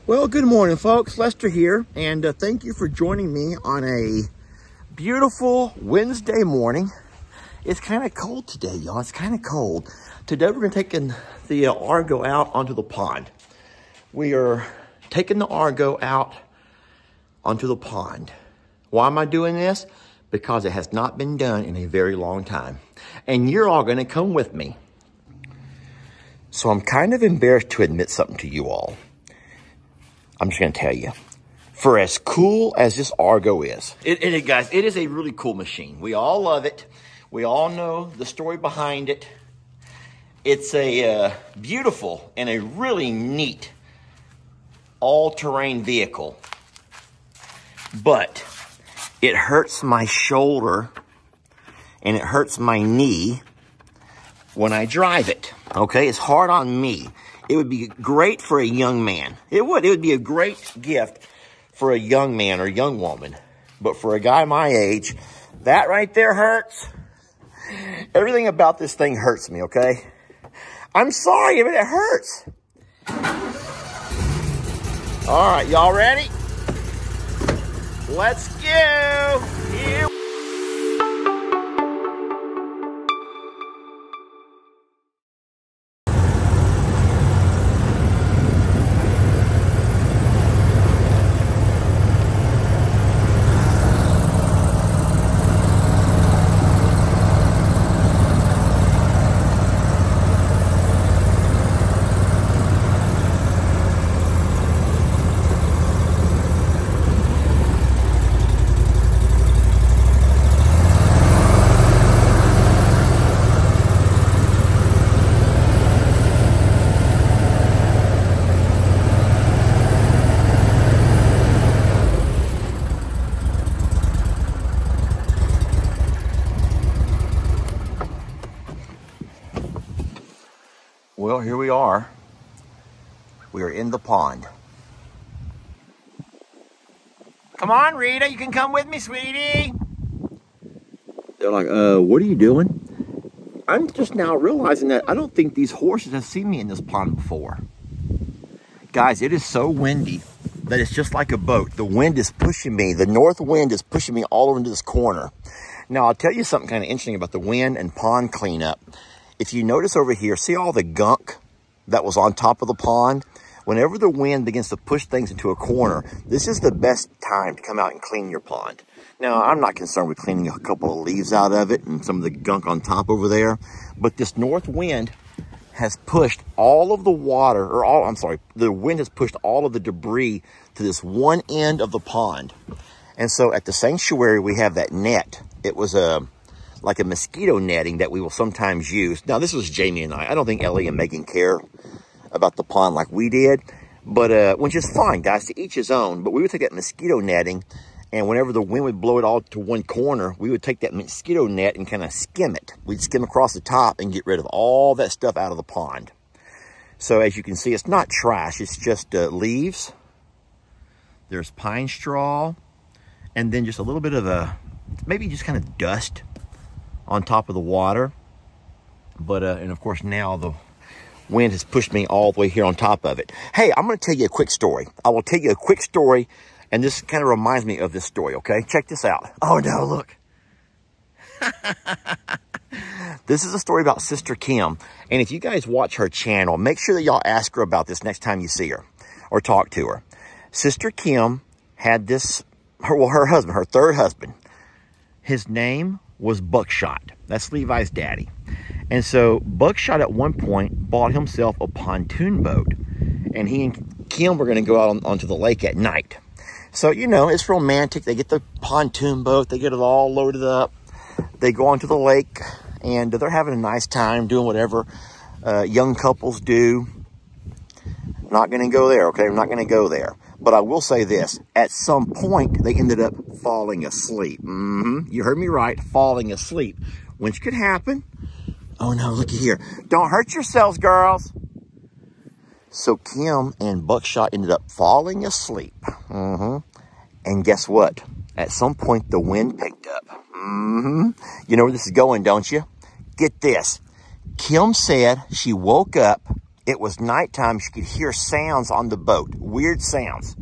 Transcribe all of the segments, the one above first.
Well, good morning, folks. Lester here, and thank you for joining me on a beautiful Wednesday morning. It's kind of cold today, y'all. It's kind of cold. Today, we're going to take the Argo out onto the pond. We are taking the Argo out onto the pond. Why am I doing this? Because it has not been done in a very long time. And you're all going to come with me. So I'm kind of embarrassed to admit something to you all. I'm just going to tell you, for as cool as this Argo is, guys, it is a really cool machine. We all love it. We all know the story behind it. It's a beautiful and a really neat all-terrain vehicle. But it hurts my shoulder and it hurts my knee when I drive it. Okay, it's hard on me. It would be great for a young man. It would be a great gift for a young man or young woman. But for a guy my age, that right there hurts. Everything about this thing hurts me, okay? I'm sorry, but it hurts. All right, y'all ready? Let's go. Here. Well, here we are. We are in the pond. Come on, Rita, you can come with me, sweetie. They're like, what are you doing? I'm just now realizing that I don't think these horses have seen me in this pond before. Guys, it is so windy that it's just like a boat. The wind is pushing me. The north wind is pushing me all over into this corner. Now, I'll tell you something kind of interesting about the wind and pond cleanup. If you notice over here, see all the gunk that was on top of the pond? Whenever the wind begins to push things into a corner, this is the best time to come out and clean your pond. Now, I'm not concerned with cleaning a couple of leaves out of it and some of the gunk on top over there, but this north wind has pushed all of the water, the wind has pushed all of the debris to this one end of the pond. And so at the sanctuary, we have that net. It was like a mosquito netting that we will sometimes use. Now, this was Jamie and I. I don't think Ellie and Megan care about the pond like we did, but which is fine, guys, to each his own. But we would take that mosquito netting, and whenever the wind would blow it all to one corner, we would take that mosquito net and kind of skim it. We'd skim across the top and get rid of all that stuff out of the pond. So as you can see, it's not trash. It's just leaves. There's pine straw, and then just a little bit of maybe just kind of dust on top of the water. But and of course now the wind has pushed me all the way here on top of it. Hey, I'm going to tell you a quick story. I will tell you a quick story, and this kind of reminds me of this story, okay? Check this out. Oh no, look. This is a story about Sister Kim, and if you guys watch her channel, make sure that y'all ask her about this next time you see her or talk to her. Sister Kim had her husband, her third husband. His name was Buckshot. That's Levi's daddy. And so Buckshot at one point bought himself a pontoon boat, and he and Kim were going to go out onto the lake at night. So, you know, it's romantic. They get the pontoon boat, they get it all loaded up, they go onto the lake, and they're having a nice time doing whatever young couples do. Not going to go there, okay? I'm not going to go there. But I will say this. At some point, they ended up falling asleep. You heard me right. Falling asleep. Which could happen. Oh, no. Looky here. Don't hurt yourselves, girls. So Kim and Buckshot ended up falling asleep. And guess what? At some point, the wind picked up. You know where this is going, don't you? Get this. Kim said she woke up It was nighttime. She could hear sounds on the boat, weird sounds.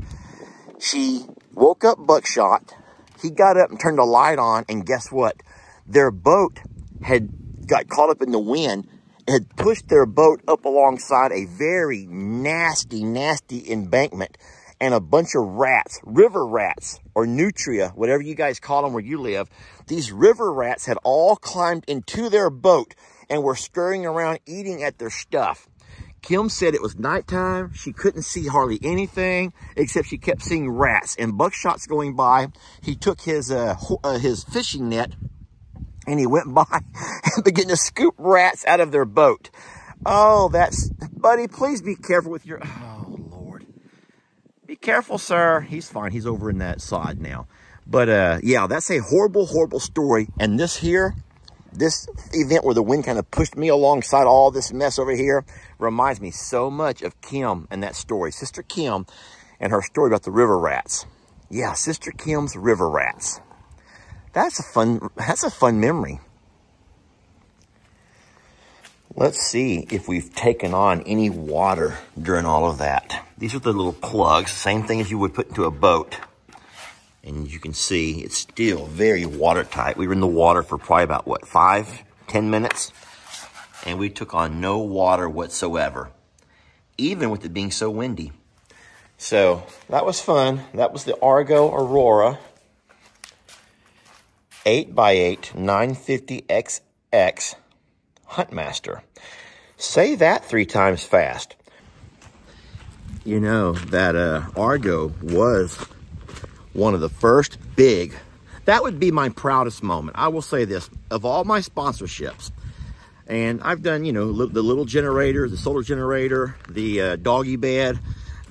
She woke up Buckshot. He got up and turned the light on, and guess what? Their boat had got caught up in the wind. It had pushed their boat up alongside a very nasty, nasty embankment, and a bunch of rats, river rats, or nutria, whatever you guys call them where you live. These river rats had all climbed into their boat and were scurrying around eating at their stuff. Kim said it was nighttime. She couldn't see hardly anything, except she kept seeing rats. And Buckshot's going by. He took his fishing net, and he went by and began to scoop rats out of their boat. Oh, buddy, please be careful with your, oh, Lord. Be careful, sir. He's fine. He's over in that side now. But, yeah, that's a horrible, horrible story. And this event where the wind kind of pushed me alongside all this mess over here reminds me so much of Kim and that story. Sister Kim and her story about the river rats. Yeah, Sister Kim's river rats. That's a fun memory. Let's see if we've taken on any water during all of that. These are the little plugs, same thing as you would put into a boat. And you can see it's still very watertight. We were in the water for probably about, what, 5-10 minutes? And we took on no water whatsoever, even with it being so windy. So that was fun. That was the Argo Aurora 8x8 950XX Huntmaster. Say that 3 times fast. You know, that Argo was one of the first big, that would be my proudest moment. I will say this, of all my sponsorships, and I've done, you know, the little generator, the solar generator, the doggy bed,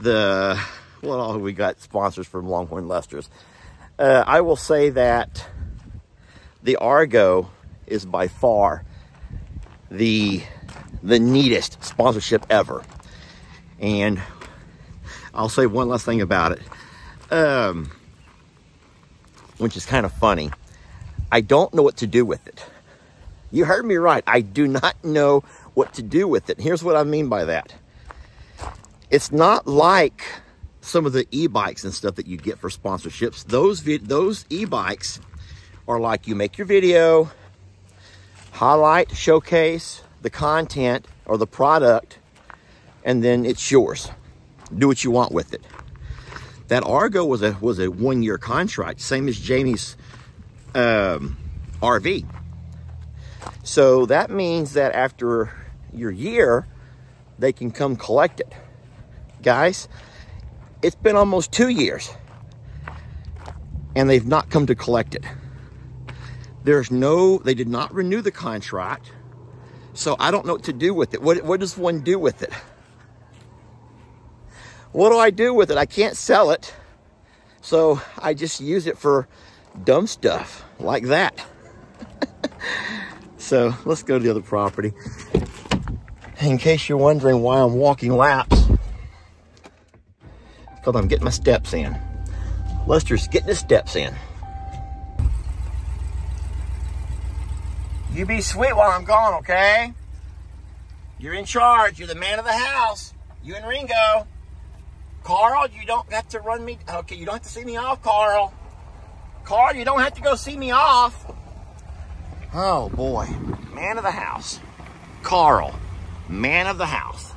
what all have we got sponsors from Longhorn Lester's? I will say that the Argo is by far the neatest sponsorship ever. And I'll say one last thing about it. Which is kind of funny. I don't know what to do with it. You heard me right. I do not know what to do with it. Here's what I mean by that. It's not like some of the e-bikes and stuff that you get for sponsorships. Those e-bikes are like, you make your video, highlight, showcase the content or the product, and then it's yours. Do what you want with it. That Argo was a 1-year contract, same as Jamie's RV. So that means that after your year, they can come collect it. Guys, it's been almost 2 years, and they've not come to collect it. They did not renew the contract, so I don't know what to do with it. What does one do with it? What do I do with it? I can't sell it. So I just use it for dumb stuff like that. So let's go to the other property. In case you're wondering why I'm walking laps, because I'm getting my steps in. Lester's getting his steps in. You be sweet while I'm gone, okay? You're in charge. You're the man of the house. You and Ringo. Carl, you don't have to run me. Okay, you don't have to see me off, Carl. Carl, you don't have to go see me off. Oh, boy. Man of the house. Carl, man of the house.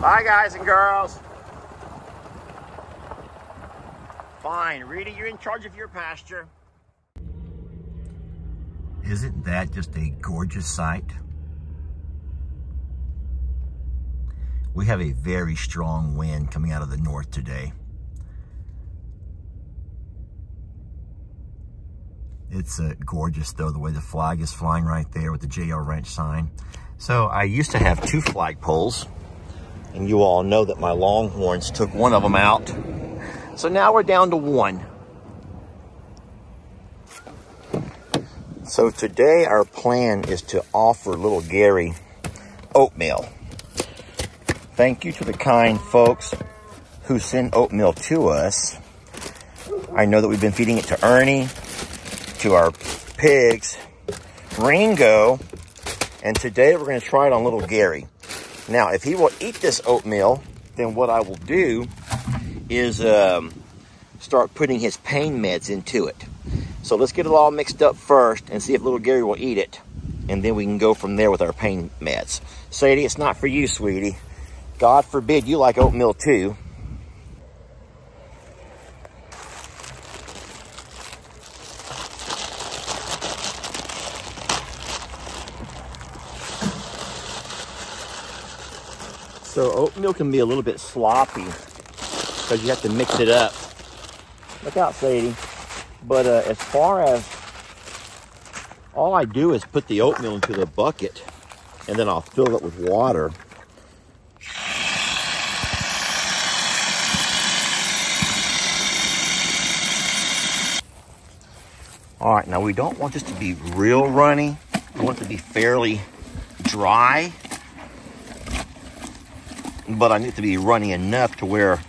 Bye, guys and girls. Fine. Rita, you're in charge of your pasture. Isn't that just a gorgeous sight? We have a very strong wind coming out of the north today. It's gorgeous, though, the way the flag is flying right there with the JL Ranch sign. So I used to have 2 flagpoles, and you all know that my Longhorns took one of them out. So now we're down to 1. So today our plan is to offer little Gary oatmeal. Thank you to the kind folks who send oatmeal to us. I know that we've been feeding it to Ernie, to our pigs, Ringo. And today we're going to try it on little Gary. Now, if he will eat this oatmeal, then what I will do is start putting his pain meds into it. So let's get it all mixed up first and see if little Gary will eat it. And then we can go from there with our pain meds. Sadie, it's not for you, sweetie. God forbid you like oatmeal too. So oatmeal can be a little bit sloppy because you have to mix it up. Look out, Sadie. But as far as, all I do is put the oatmeal into the bucket and then I'll fill it with water. All right, now we don't want this to be real runny. We want it to be fairly dry. But I need it to be runny enough to where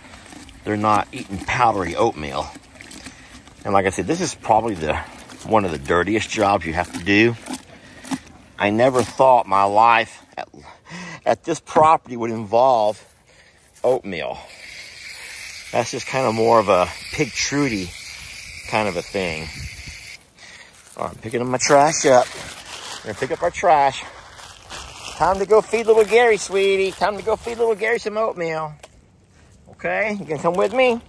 they're not eating powdery oatmeal. And like I said, this is probably one of the dirtiest jobs you have to do. I never thought my life at this property would involve oatmeal. That's just kind of more of a Pig Trudy kind of a thing. All right, I'm picking up my trash up. We're gonna pick up our trash. Time to go feed little Gary, sweetie. Time to go feed little Gary some oatmeal. Okay, you gonna come with me?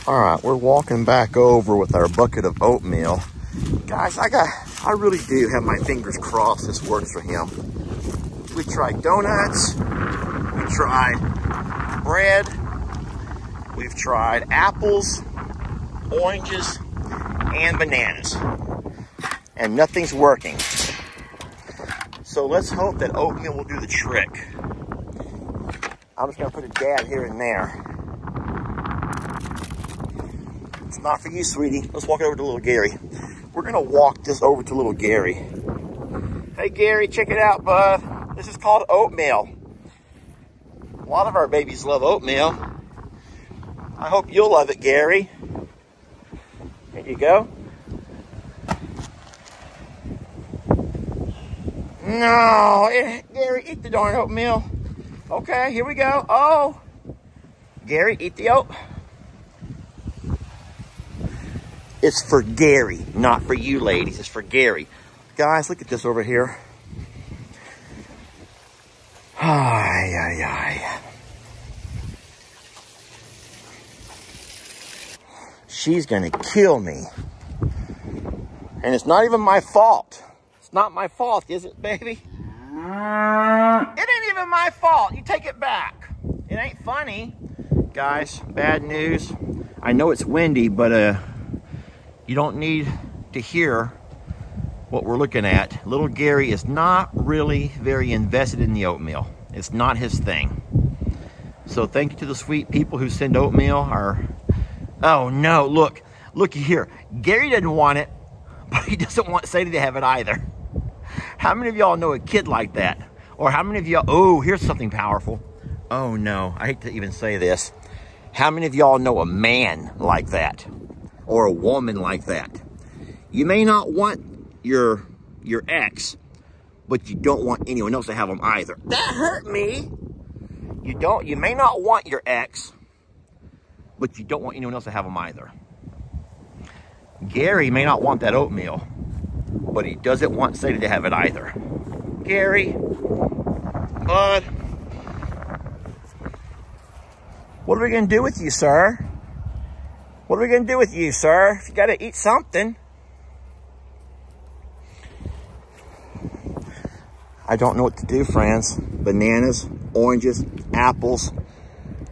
All right, we're walking back over with our bucket of oatmeal. Guys, I really do have my fingers crossed this works for him. We tried donuts, we tried bread, we've tried apples, oranges, and bananas, and nothing's working. So let's hope that oatmeal will do the trick. I'm just gonna put a dab here and there. It's not for you, sweetie. Let's walk over to little Gary. We're gonna walk this over to little Gary. Hey Gary, check it out, bud. This is called oatmeal. A lot of our babies love oatmeal. I hope you'll love it, Gary. There you go. No, Gary, eat the darn oatmeal. Okay, here we go. Oh, Gary, eat the oat. It's for Gary, not for you ladies. It's for Gary. Guys, look at this over here. Ay, ay, ay. She's gonna kill me. And it's not even my fault. It's not my fault, is it, baby? It ain't even my fault. You take it back. It ain't funny. Guys, bad news. I know it's windy, but you don't need to hear what we're looking at. Little Gary is not really very invested in the oatmeal. It's not his thing. So thank you to the sweet people who send oatmeal. Oh no, looky here. Gary doesn't want it, but he doesn't want Sadie to have it either. How many of y'all know a kid like that? Or how many of y'all, oh, here's something powerful. Oh no, I hate to even say this. How many of y'all know a man like that? Or a woman like that? You may not want your ex, but you don't want anyone else to have them either. That hurt me. You may not want your ex, but you don't want anyone else to have them either. Gary may not want that oatmeal, but he doesn't want Sadie to have it either. Gary, bud, what are we gonna do with you, sir? What are we gonna do with you, sir? You gotta eat something. I don't know what to do, friends. Bananas, oranges, apples,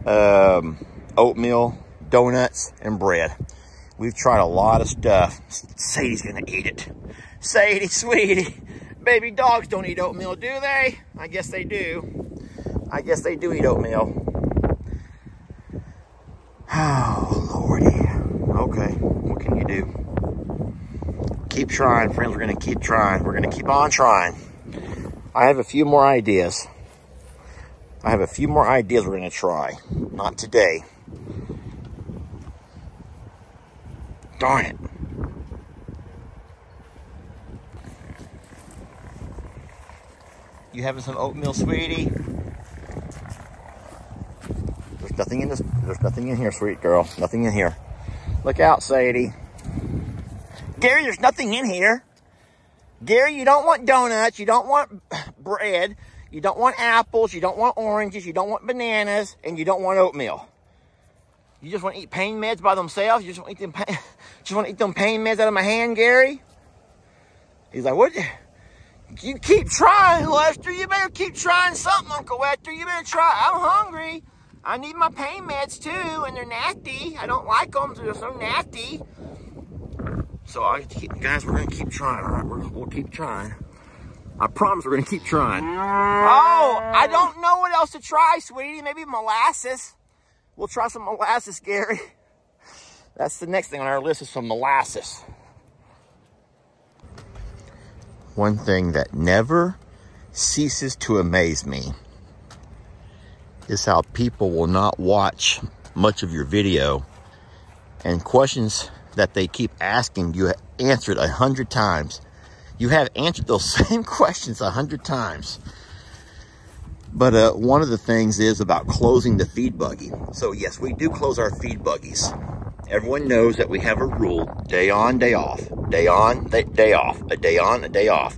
oatmeal, donuts, and bread. We've tried a lot of stuff. Sadie's gonna eat it. Sadie, sweetie, baby dogs don't eat oatmeal, do they? I guess they do. I guess they do eat oatmeal. Oh, Lordy. Okay, what can you do? Keep trying, friends. We're gonna keep trying. We're gonna keep on trying. I have a few more ideas. I have a few more ideas we're gonna try. Not today. Darn it. You having some oatmeal, sweetie? There's nothing in this. There's nothing in here, sweet girl. Nothing in here. Look out, Sadie. Gary, there's nothing in here. Gary, you don't want donuts. You don't want bread. You don't want apples. You don't want oranges. You don't want bananas. And you don't want oatmeal. You just want to eat pain meds by themselves? You just want to eat them just want to eat them pain meds out of my hand, Gary? He's like, what? You keep trying, Lester. You better keep trying something, Uncle Lester. You better try. I'm hungry. I need my pain meds too, and they're nasty. I don't like them. They're so nasty. So, guys, we're going to keep trying, all right? We'll keep trying. I promise we're going to keep trying. Oh, I don't know what else to try, sweetie. Maybe molasses. We'll try some molasses, Gary. That's the next thing on our list is some molasses. One thing that never ceases to amaze me is how people will not watch much of your video, and questions that they keep asking you answered 100 times. You have answered those same questions 100 times. But one of the things is about closing the feed buggy. So yes, we do close our feed buggies. Everyone knows that we have a rule: day on, day off, day on, day off, a day on, a day off.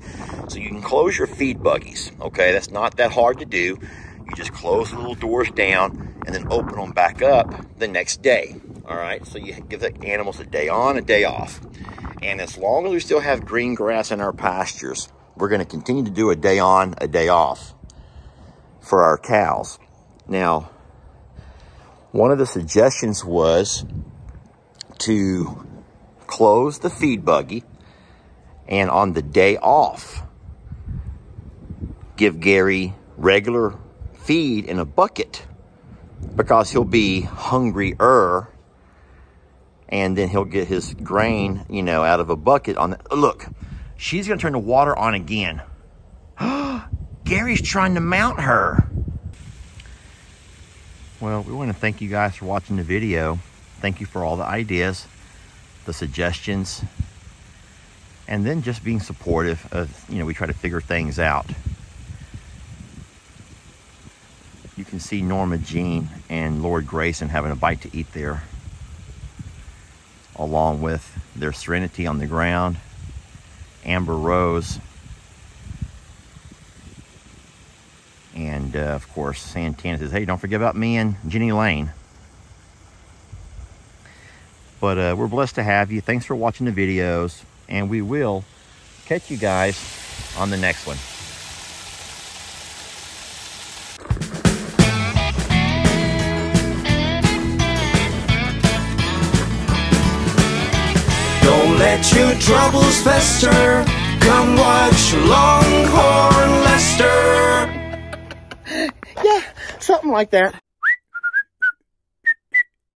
So you can close your feed buggies, okay? That's not that hard to do. You just close the little doors down and then open them back up the next day, all right? So you give the animals a day on, a day off. And as long as we still have green grass in our pastures, we're gonna continue to do a day on, a day off for our cows. Now, one of the suggestions was to close the feed buggy, and on the day off, give Gary regular feed in a bucket, because he'll be hungrier, and then he'll get his grain, you know, out of a bucket. On the, look, she's gonna turn the water on again. Gary's trying to mount her. Well, we want to thank you guys for watching the video. Thank you for all the ideas, the suggestions, and then just being supportive of, you know, we try to figure things out. You can see Norma Jean and Lord Grayson having a bite to eat there, along with their Serenity on the ground, Amber Rose, and of course Santana says, hey, don't forget about me and Jenny Lane. But we're blessed to have you. Thanks for watching the videos, and we will catch you guys on the next one. Don't let your troubles fester. Come watch Longhorn Lester. Yeah, something like that.